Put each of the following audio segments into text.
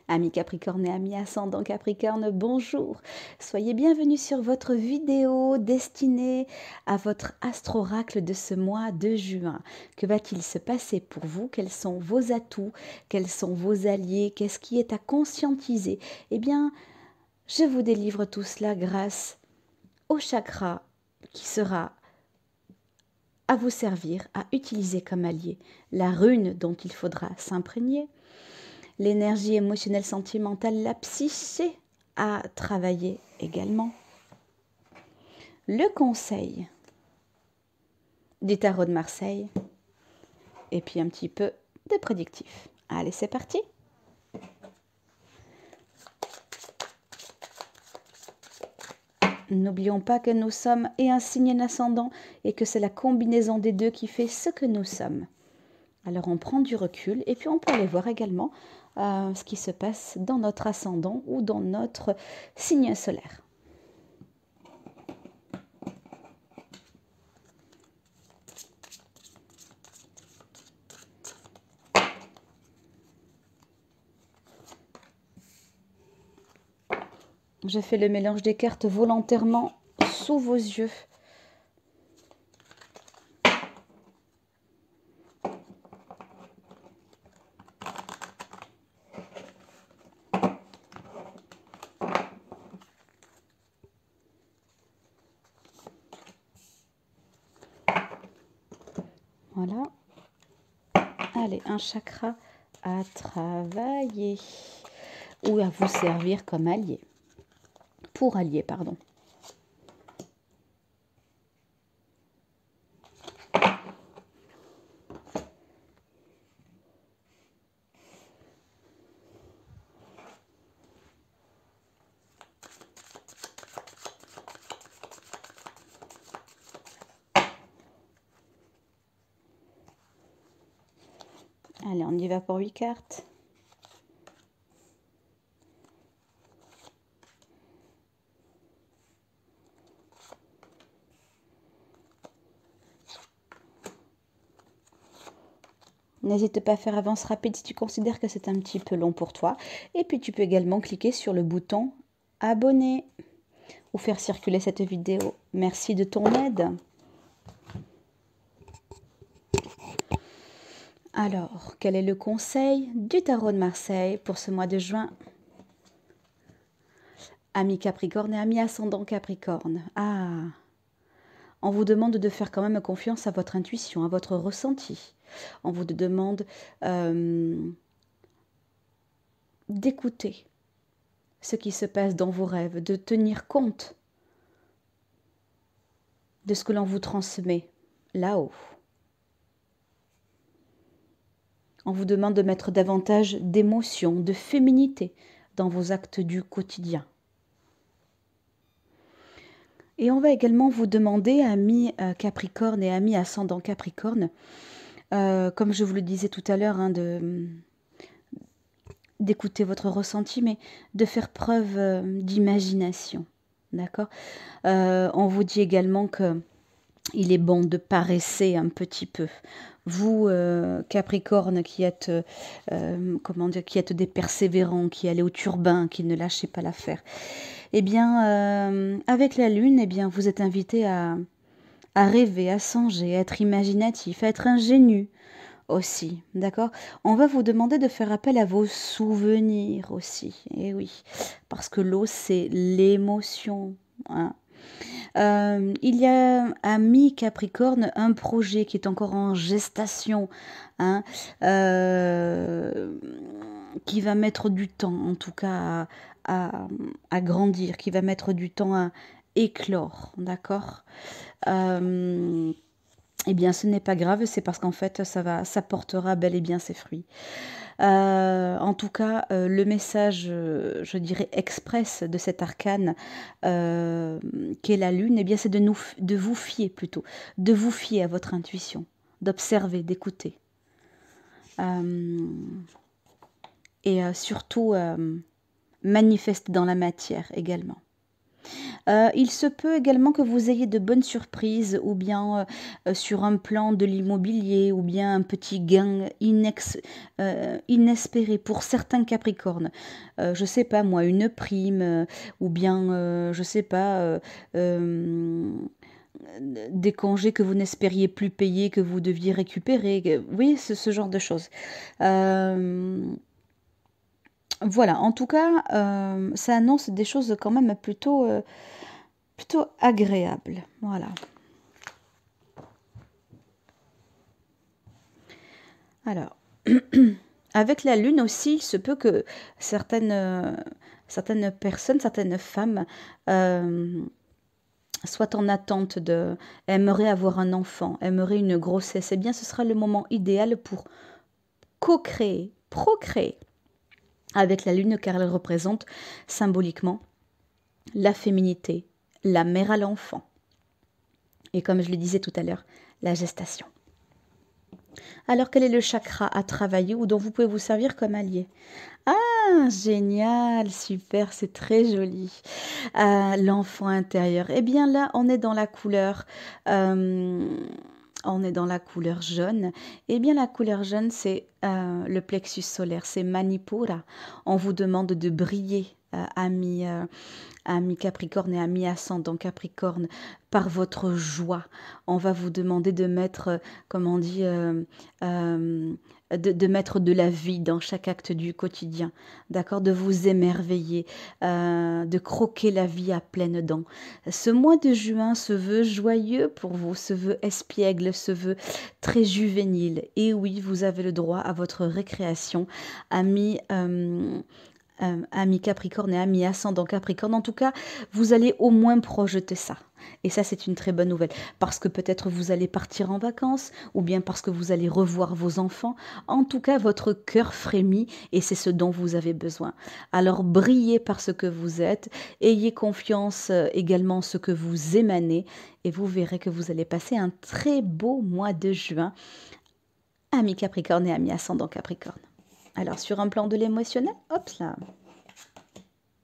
Amis Capricorne et amis ascendant Capricorne, bonjour. Soyez bienvenus sur votre vidéo destinée à votre astro-oracle de ce mois de juin. Que va-t-il se passer pour vous? Quels sont vos atouts? Quels sont vos alliés? Qu'est-ce qui est à conscientiser? Eh bien, je vous délivre tout cela grâce au chakra qui sera à vous servir, à utiliser comme allié, la rune dont il faudra s'imprégner, l'énergie émotionnelle, sentimentale, la psyché à travailler également. Le conseil du tarot de Marseille et puis un petit peu de prédictif. Allez, c'est parti. N'oublions pas que nous sommes et un signe ascendant et que c'est la combinaison des deux qui fait ce que nous sommes. Alors on prend du recul et puis on peut aller voir également ce qui se passe dans notre ascendant ou dans notre signe solaire. Je fais le mélange des cartes volontairement sous vos yeux. Voilà. Allez, un chakra à travailler ou à vous servir comme allié. Pour allié, pardon. Allez, on y va pour 8 cartes. N'hésite pas à faire avance rapide si tu considères que c'est un petit peu long pour toi. Et puis tu peux également cliquer sur le bouton abonner ou faire circuler cette vidéo. Merci de ton aide. Alors, quel est le conseil du tarot de Marseille pour ce mois de juin? Amis Capricorne et amis ascendant Capricorne. Ah, on vous demande de faire quand même confiance à votre intuition, à votre ressenti. On vous demande d'écouter ce qui se passe dans vos rêves, de tenir compte de ce que l'on vous transmet là-haut. On vous demande de mettre davantage d'émotion, de féminité dans vos actes du quotidien. Et on va également vous demander, amis Capricorne et amis ascendant Capricorne, comme je vous le disais tout à l'heure, d'écouter votre ressenti, mais de faire preuve d'imagination. D'accord? On vous dit également que il est bon de paresser un petit peu. Vous, Capricorne, qui êtes, comment dire, qui êtes des persévérants, qui allez au turbin, qui ne lâchez pas l'affaire. Eh bien, avec la Lune, eh bien, vous êtes invité à rêver, à songer, à être imaginatif, à être ingénu aussi, d'accord? On va vous demander de faire appel à vos souvenirs aussi, eh oui, parce que l'eau, c'est l'émotion, hein. Il y a, ami Capricorne, un projet qui est encore en gestation, hein, qui va mettre du temps, en tout cas, à grandir, qui va mettre du temps à éclore, d'accord? Eh bien, ce n'est pas grave, c'est parce qu'en fait, ça portera bel et bien ses fruits. En tout cas, le message, je dirais, express de cet arcane qu'est la Lune, eh bien, c'est de vous fier plutôt, de vous fier à votre intuition, d'observer, d'écouter. Et surtout, manifester dans la matière également. Il se peut également que vous ayez de bonnes surprises ou bien, sur un plan de l'immobilier ou bien un petit gain inespéré pour certains capricornes. Je sais pas moi, une prime, ou bien, je sais pas, des congés que vous n'espériez plus payer, que vous deviez récupérer, oui, ce genre de choses. Voilà, en tout cas, ça annonce des choses quand même plutôt agréables. Voilà. Alors, avec la lune aussi, il se peut que certaines personnes, certaines femmes, soient en attente aimeraient avoir un enfant, aimeraient une grossesse. Eh bien, ce sera le moment idéal pour co-créer, procréer avec la lune, car elle représente symboliquement la féminité, la mère à l'enfant. Et comme je le disais tout à l'heure, la gestation. Alors, quel est le chakra à travailler ou dont vous pouvez vous servir comme allié? Ah, génial, super, c'est très joli. L'enfant intérieur. Eh bien là, on est dans la couleur jaune. Eh bien, la couleur jaune, c'est le plexus solaire, c'est Manipura. On vous demande de briller, ami Capricorne et ami ascendant Capricorne, par votre joie. On va vous demander de mettre, comme on dit, de mettre de la vie dans chaque acte du quotidien, d'accord, de vous émerveiller, de croquer la vie à pleines dents. Ce mois de juin se veut joyeux pour vous, se veut espiègle, se veut très juvénile. Et oui, vous avez le droit à votre récréation, amis. Ami Capricorne et ami ascendant Capricorne, en tout cas, vous allez au moins projeter ça. Et ça, c'est une très bonne nouvelle. Parce que peut-être vous allez partir en vacances, ou bien parce que vous allez revoir vos enfants. En tout cas, votre cœur frémit et c'est ce dont vous avez besoin. Alors, brillez par ce que vous êtes. Ayez confiance également en ce que vous émanez. Et vous verrez que vous allez passer un très beau mois de juin. Ami Capricorne et ami ascendant Capricorne. Alors, sur un plan de l'émotionnel, hop là.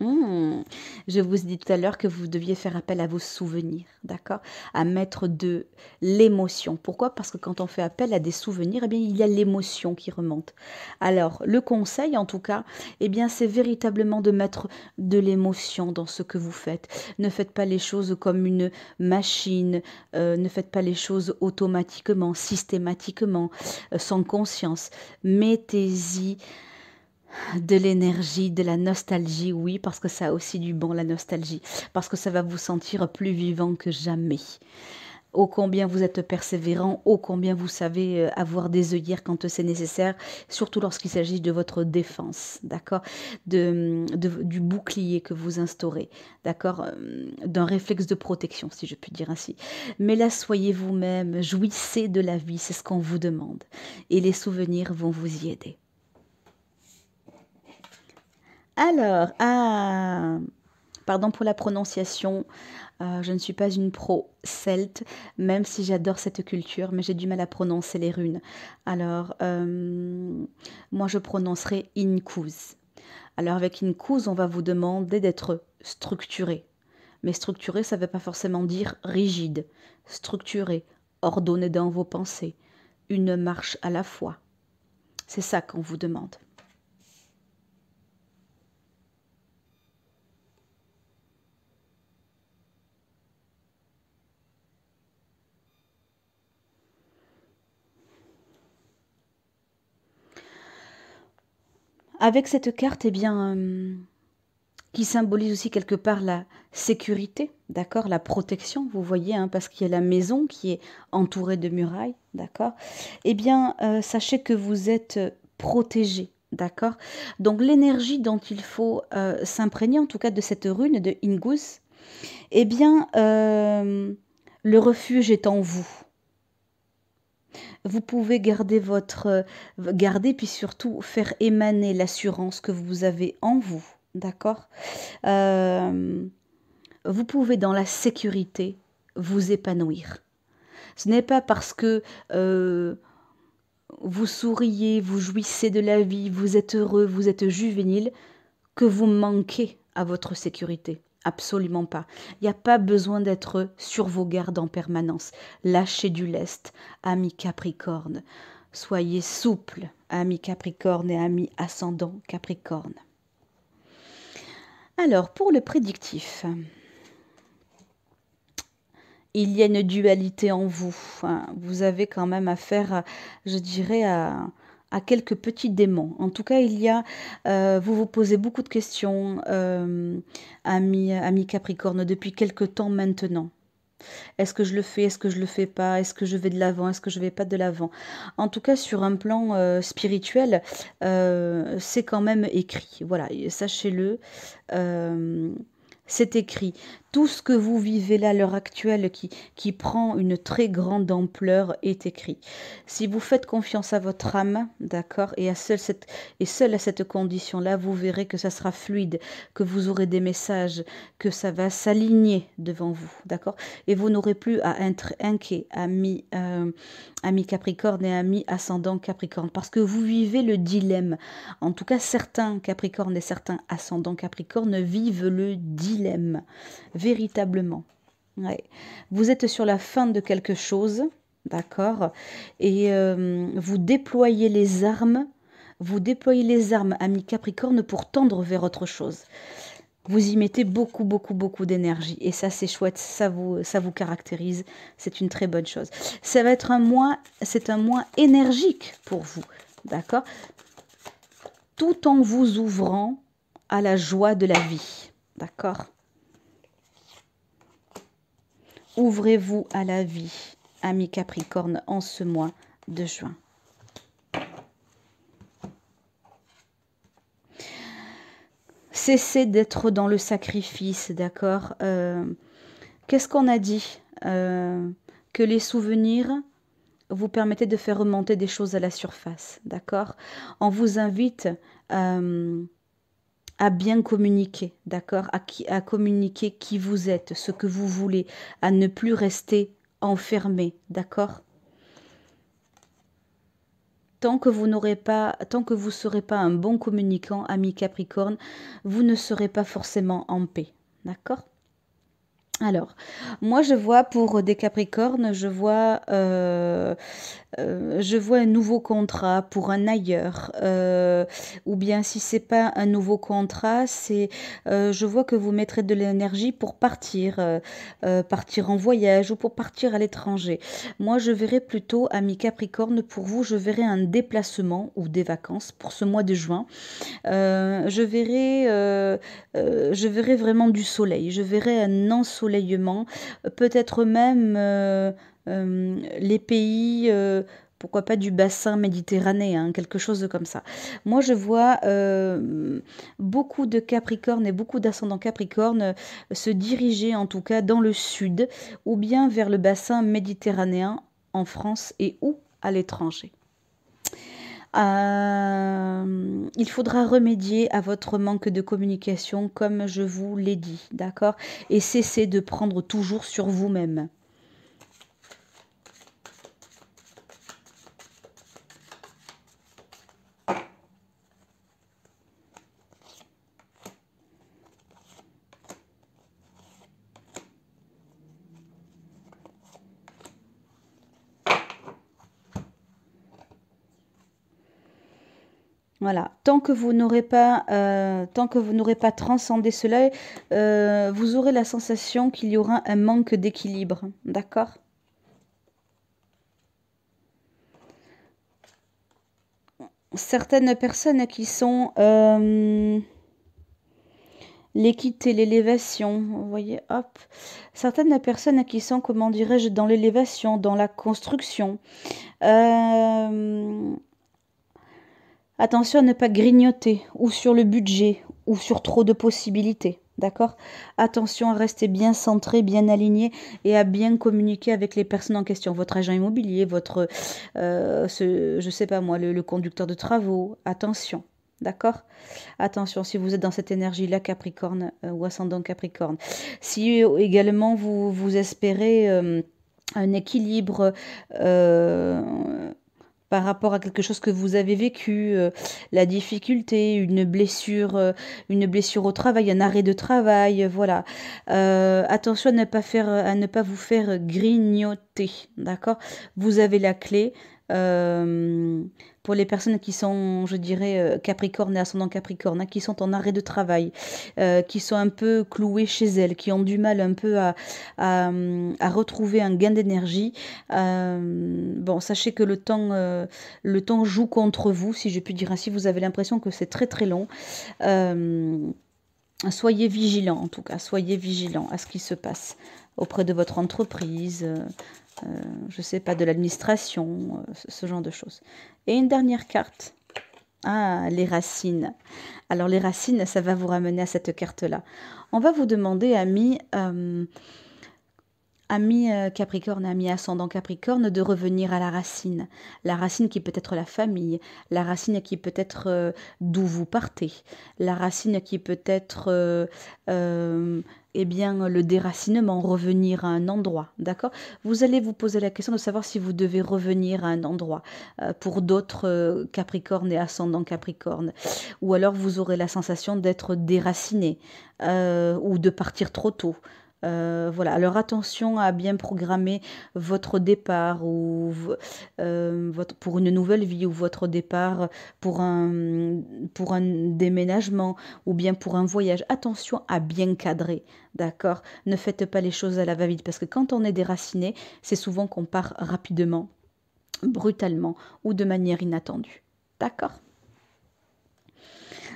Je vous ai dit tout à l'heure que vous deviez faire appel à vos souvenirs, d'accord? À mettre de l'émotion. Pourquoi? Parce que quand on fait appel à des souvenirs, eh bien, il y a l'émotion qui remonte. Alors, le conseil, en tout cas, eh bien, c'est véritablement de mettre de l'émotion dans ce que vous faites. Ne faites pas les choses comme une machine, ne faites pas les choses automatiquement, systématiquement, sans conscience. Mettez-y de l'énergie, de la nostalgie, oui, parce que ça a aussi du bon, la nostalgie, parce que ça va vous sentir plus vivant que jamais. Ô combien vous êtes persévérant, ô combien vous savez avoir des œillères quand c'est nécessaire, surtout lorsqu'il s'agit de votre défense, d'accord, du bouclier que vous instaurez, d'accord, d'un réflexe de protection, si je puis dire ainsi. Mais là, soyez vous-même, jouissez de la vie, c'est ce qu'on vous demande, et les souvenirs vont vous y aider. Alors, pardon pour la prononciation, je ne suis pas une pro celte, même si j'adore cette culture, mais j'ai du mal à prononcer les runes. Alors, moi je prononcerai Inkuz. Alors avec Inkuz, on va vous demander d'être structuré. Mais structuré, ça ne veut pas forcément dire rigide. Structuré, ordonné dans vos pensées, une marche à la fois. C'est ça qu'on vous demande. Avec cette carte, eh bien, qui symbolise aussi quelque part la sécurité, d'accord, la protection, vous voyez, hein, parce qu'il y a la maison qui est entourée de murailles, d'accord, eh bien, sachez que vous êtes protégé, d'accord. Donc l'énergie dont il faut s'imprégner, en tout cas de cette rune de Ingus, eh bien, le refuge est en vous. Vous pouvez garder puis surtout faire émaner l'assurance que vous avez en vous, d'accord? Vous pouvez dans la sécurité vous épanouir. Ce n'est pas parce que vous souriez, vous jouissez de la vie, vous êtes heureux, vous êtes juvénile, que vous manquez à votre sécurité, Absolument pas. Il n'y a pas besoin d'être sur vos gardes en permanence. Lâchez du lest, amis Capricorne. Soyez souple, amis Capricorne et amis ascendant Capricorne. Alors, pour le prédictif, il y a une dualité en vous. Vous avez quand même affaire, je dirais, à quelques petits démons. En tout cas, vous vous posez beaucoup de questions, amis Capricorne, depuis quelque temps maintenant. Est-ce que je le fais? Est-ce que je le fais pas? Est-ce que je vais de l'avant? Est-ce que je vais pas de l'avant? En tout cas, sur un plan spirituel, c'est quand même écrit. Voilà, sachez-le. C'est écrit. Tout ce que vous vivez là à l'heure actuelle qui prend une très grande ampleur est écrit. Si vous faites confiance à votre âme, d'accord, et seule à cette condition-là, vous verrez que ça sera fluide, que vous aurez des messages, que ça va s'aligner devant vous, d'accord, et vous n'aurez plus à être inquiet, amis Capricorne et amis ascendant Capricorne, parce que vous vivez le dilemme. En tout cas, certains Capricornes et certains ascendants Capricorne vivent le dilemme, véritablement. Ouais. Vous êtes sur la fin de quelque chose, d'accord, et vous déployez les armes, amis Capricorne, pour tendre vers autre chose. Vous y mettez beaucoup, beaucoup, beaucoup d'énergie. Et ça, c'est chouette. Ça vous caractérise. C'est une très bonne chose. Ça va être c'est un mois énergique pour vous. D'accord? Tout en vous ouvrant à la joie de la vie. D'accord? Ouvrez-vous à la vie, amis Capricorne, en ce mois de juin. Cessez d'être dans le sacrifice, d'accord? Qu'est-ce qu'on a dit? Que les souvenirs vous permettaient de faire remonter des choses à la surface, d'accord? On vous invite à bien communiquer, d'accord? À communiquer qui vous êtes, ce que vous voulez, à ne plus rester enfermé, d'accord? Tant que vous ne serez pas un bon communicant, ami Capricorne, vous ne serez pas forcément en paix. D'accord? Alors, moi je vois pour des Capricornes, je vois un nouveau contrat pour un ailleurs, ou bien si c'est pas un nouveau contrat, je vois que vous mettrez de l'énergie pour partir en voyage ou pour partir à l'étranger. Moi je verrais plutôt, ami Capricorne, pour vous, je verrais un déplacement ou des vacances pour ce mois de juin. Je verrai vraiment du soleil, je verrai un ensoleillement, peut-être même les pays, pourquoi pas du bassin méditerranéen, quelque chose comme ça. Moi, je vois beaucoup de Capricornes et beaucoup d'ascendants Capricornes se diriger en tout cas dans le sud ou bien vers le bassin méditerranéen en France et ou à l'étranger. Il faudra remédier à votre manque de communication, comme je vous l'ai dit, d'accord? Et cessez de prendre toujours sur vous-même. Voilà, tant que vous n'aurez pas transcendé cela, vous aurez la sensation qu'il y aura un manque d'équilibre, d'accord? Certaines personnes qui sont l'équité, l'élévation, vous voyez, hop. Certaines personnes qui sont, comment dirais-je, dans l'élévation, dans la construction. Attention à ne pas grignoter, ou sur le budget, ou sur trop de possibilités, d'accord? Attention à rester bien centré, bien aligné, et à bien communiquer avec les personnes en question. Votre agent immobilier, je sais pas moi, le conducteur de travaux. Attention, d'accord? Attention, si vous êtes dans cette énergie-là, Capricorne, ou ascendant Capricorne. Si également vous espérez un équilibre par rapport à quelque chose que vous avez vécu, la difficulté, une blessure au travail, un arrêt de travail, voilà. Attention à ne pas vous faire grignoter, d'accord? Vous avez la clé. Pour les personnes qui sont, je dirais, Capricorne et ascendant Capricorne, hein, qui sont en arrêt de travail, qui sont un peu clouées chez elles, qui ont du mal un peu à retrouver un gain d'énergie. Bon, sachez que le temps joue contre vous, si je puis dire ainsi. Vous avez l'impression que c'est très très long. Euh, Soyez vigilant, en tout cas, soyez vigilant à ce qui se passe auprès de votre entreprise, je ne sais pas, de l'administration, ce genre de choses. Et une dernière carte. Ah, les racines. Alors les racines, ça va vous ramener à cette carte-là. On va vous demander, ami Capricorne, ami ascendant Capricorne, de revenir à la racine. La racine qui peut être la famille, la racine qui peut être d'où vous partez, la racine qui peut être eh bien, le déracinement, revenir à un endroit, d'accord? Vous allez vous poser la question de savoir si vous devez revenir à un endroit pour d'autres Capricornes et ascendant Capricorne. Ou alors vous aurez la sensation d'être déraciné ou de partir trop tôt. Voilà, alors attention à bien programmer votre départ pour une nouvelle vie ou votre départ pour un déménagement ou bien pour un voyage. Attention à bien cadrer, d'accord? Ne faites pas les choses à la va-vite parce que quand on est déraciné, c'est souvent qu'on part rapidement, brutalement ou de manière inattendue. D'accord?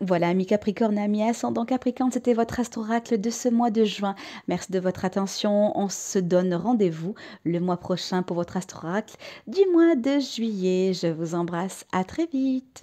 Voilà, amis Capricorne, amis ascendant Capricorne, c'était votre astroracle de ce mois de juin. Merci de votre attention. On se donne rendez-vous le mois prochain pour votre astroracle du mois de juillet. Je vous embrasse. À très vite.